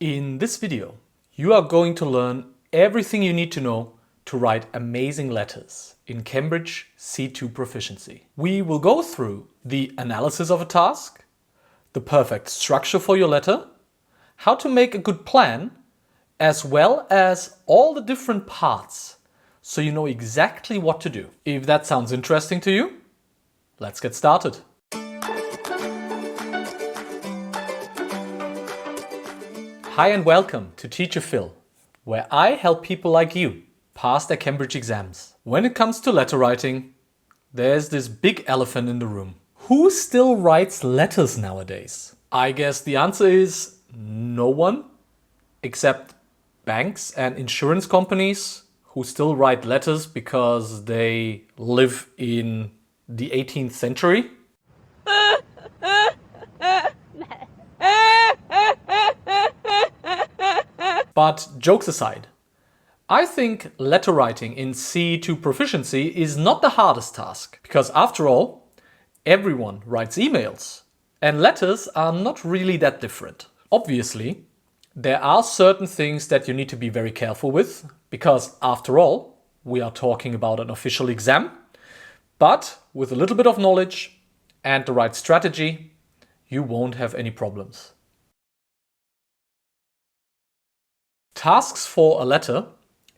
In this video, you are going to learn everything you need to know to write amazing letters in Cambridge C2 Proficiency. We will go through the analysis of a task, the perfect structure for your letter, how to make a good plan, as well as all the different parts so you know exactly what to do. If that sounds interesting to you, let's get started. Hi and welcome to Teacher Phil, where I help people like you pass their Cambridge exams. When it comes to letter writing, there's this big elephant in the room. Who still writes letters nowadays? I guess the answer is no one, except banks and insurance companies who still write letters because they live in the 18th century. But jokes aside, I think letter writing in C2 Proficiency is not the hardest task, because after all, everyone writes emails, and letters are not really that different. Obviously, there are certain things that you need to be very careful with, because after all, we are talking about an official exam, but with a little bit of knowledge and the right strategy, you won't have any problems. Tasks for a letter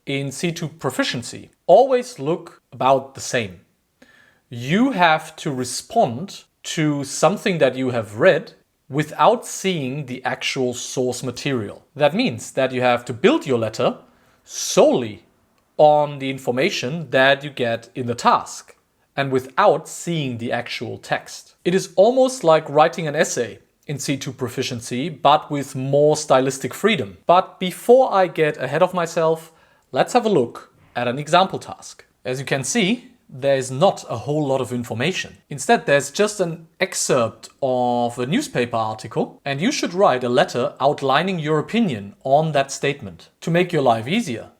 in C2 Proficiency always look about the same. You have to respond to something that you have read without seeing the actual source material. That means that you have to build your letter solely on the information that you get in the task and without seeing the actual text. It is almost like writing an essay in C2 Proficiency, but with more stylistic freedom. But before I get ahead of myself, let's have a look at an example task. As you can see, there is not a whole lot of information. Instead, there's just an excerpt of a newspaper article, and you should write a letter outlining your opinion on that statement. To make your life easier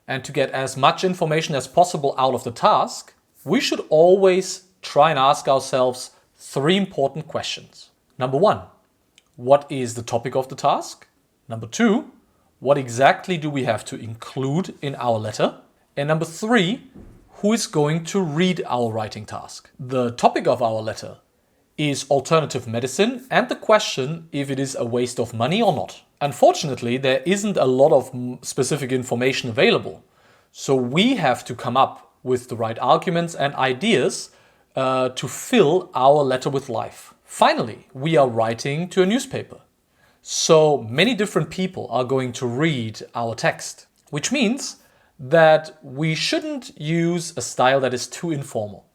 and to get as much information as possible out of the task, we should always try and ask ourselves 3 important questions. Number 1, what is the topic of the task? Number 2, what exactly do we have to include in our letter? And number 3, who is going to read our writing task? The topic of our letter is alternative medicine and the question if it is a waste of money or not. Unfortunately, there isn't a lot of specific information available, so we have to come up with the right arguments and ideas to fill our letter with life. Finally, we are writing to a newspaper. So many different people are going to read our text, which means that we shouldn't use a style that is too informal.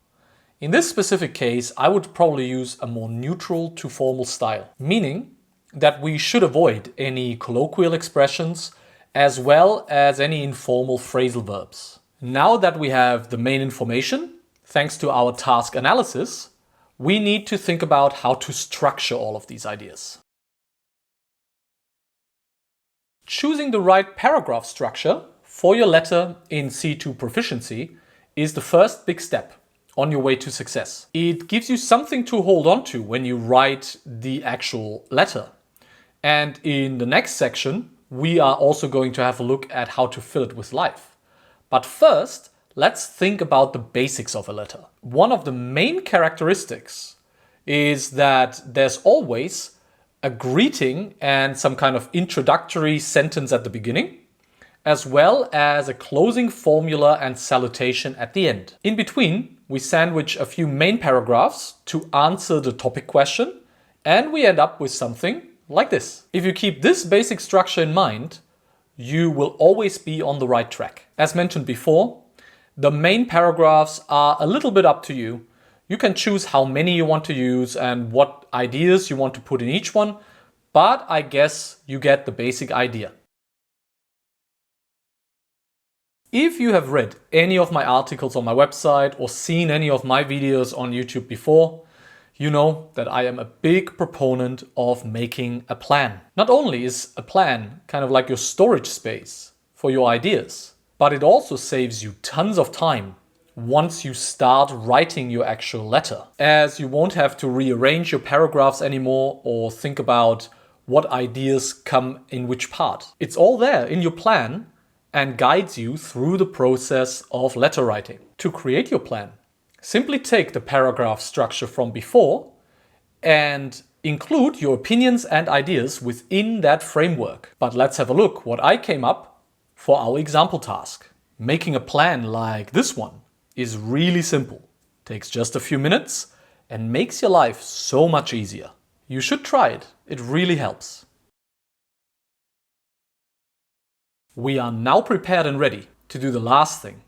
In this specific case, I would probably use a more neutral to formal style, meaning that we should avoid any colloquial expressions as well as any informal phrasal verbs. Now that we have the main information, thanks to our task analysis, we need to think about how to structure all of these ideas. Choosing the right paragraph structure for your letter in C2 Proficiency is the first big step on your way to success. It gives you something to hold on to when you write the actual letter. And in the next section, we are also going to have a look at how to fill it with life. But first, let's think about the basics of a letter. One of the main characteristics is that there's always a greeting and some kind of introductory sentence at the beginning, as well as a closing formula and salutation at the end. In between, we sandwich a few main paragraphs to answer the topic question, and we end up with something like this. If you keep this basic structure in mind, you will always be on the right track. As mentioned before, the main paragraphs are a little bit up to you. You can choose how many you want to use and what ideas you want to put in each one, but I guess you get the basic idea. If you have read any of my articles on my website or seen any of my videos on YouTube before, you know that I am a big proponent of making a plan. Not only is a plan kind of like your storage space for your ideas, but it also saves you tons of time once you start writing your actual letter, as you won't have to rearrange your paragraphs anymore or think about what ideas come in which part. It's all there in your plan and guides you through the process of letter writing. To create your plan, simply take the paragraph structure from before and include your opinions and ideas within that framework. But let's have a look what I came up for our example task. Making a plan like this one is really simple. Takes just a few minutes and makes your life so much easier. You should try it. It really helps. We are now prepared and ready to do the last thing.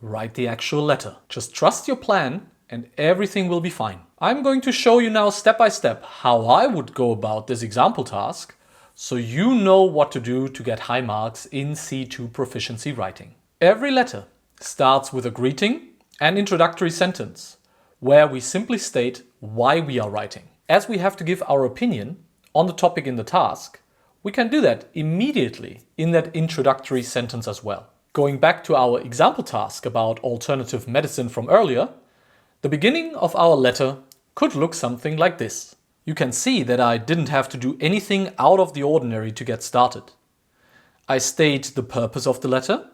Write the actual letter. Just trust your plan and everything will be fine. I'm going to show you now step by step how I would go about this example task so you know what to do to get high marks in C2 Proficiency writing. Every letter starts with a greeting and introductory sentence where we simply state why we are writing. As we have to give our opinion on the topic in the task, we can do that immediately in that introductory sentence as well. Going back to our example task about alternative medicine from earlier, the beginning of our letter could look something like this. You can see that I didn't have to do anything out of the ordinary to get started. I state the purpose of the letter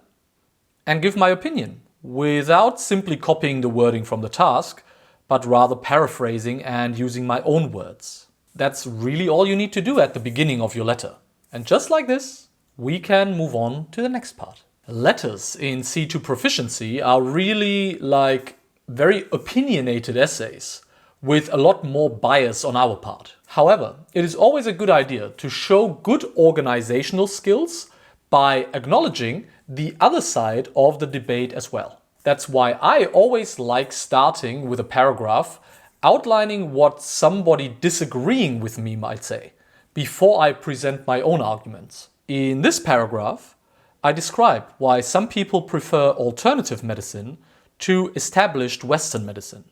and give my opinion without simply copying the wording from the task, but rather paraphrasing and using my own words. That's really all you need to do at the beginning of your letter. And just like this, we can move on to the next part. Letters in C2 Proficiency are really like very opinionated essays with a lot more bias on our part. However, it is always a good idea to show good organizational skills by acknowledging the other side of the debate as well. That's why I always like starting with a paragraph outlining what somebody disagreeing with me might say before I present my own arguments. In this paragraph, I describe why some people prefer alternative medicine to established Western medicine.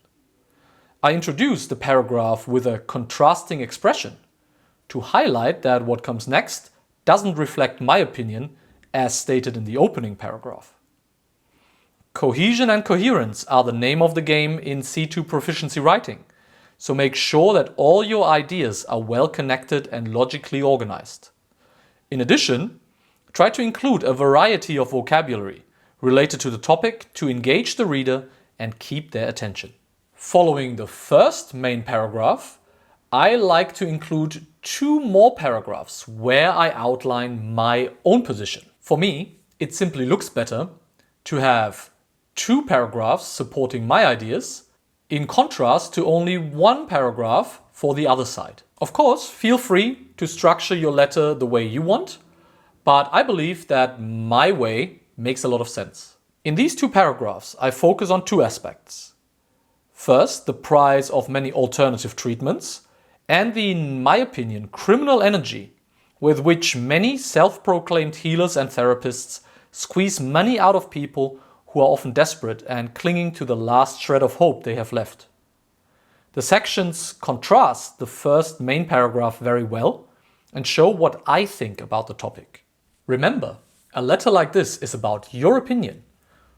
I introduce the paragraph with a contrasting expression to highlight that what comes next doesn't reflect my opinion as stated in the opening paragraph. Cohesion and coherence are the name of the game in C2 Proficiency writing, so make sure that all your ideas are well connected and logically organized. In addition, try to include a variety of vocabulary related to the topic to engage the reader and keep their attention. Following the first main paragraph, I like to include 2 more paragraphs where I outline my own position. For me, it simply looks better to have 2 paragraphs supporting my ideas in contrast to only 1 paragraph for the other side. Of course, feel free to structure your letter the way you want, but I believe that my way makes a lot of sense. In these 2 paragraphs, I focus on 2 aspects. First, the price of many alternative treatments and the, in my opinion, criminal energy with which many self-proclaimed healers and therapists squeeze money out of people who are often desperate and clinging to the last shred of hope they have left. The sections contrast the first main paragraph very well and show what I think about the topic. Remember, a letter like this is about your opinion,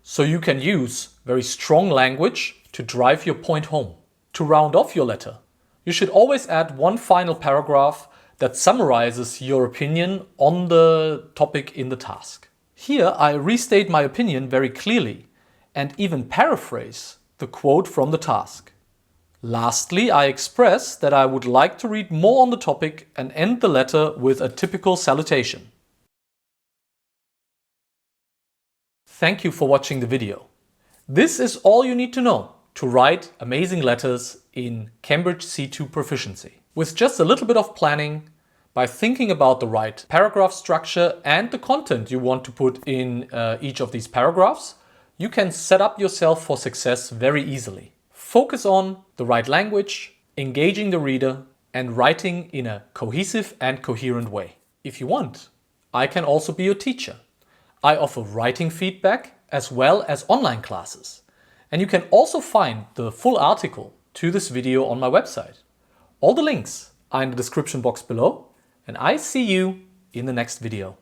so you can use very strong language to drive your point home. To round off your letter, you should always add 1 final paragraph that summarizes your opinion on the topic in the task. Here I restate my opinion very clearly and even paraphrase the quote from the task. Lastly, I express that I would like to read more on the topic and end the letter with a typical salutation. Thank you for watching the video. This is all you need to know to write amazing letters in Cambridge C2 Proficiency. With just a little bit of planning, by thinking about the right paragraph structure and the content you want to put in each of these paragraphs, you can set up yourself for success very easily. Focus on the right language, engaging the reader, and writing in a cohesive and coherent way. If you want, I can also be your teacher. I offer writing feedback as well as online classes. And you can also find the full article to this video on my website. All the links are in the description box below, and I see you in the next video.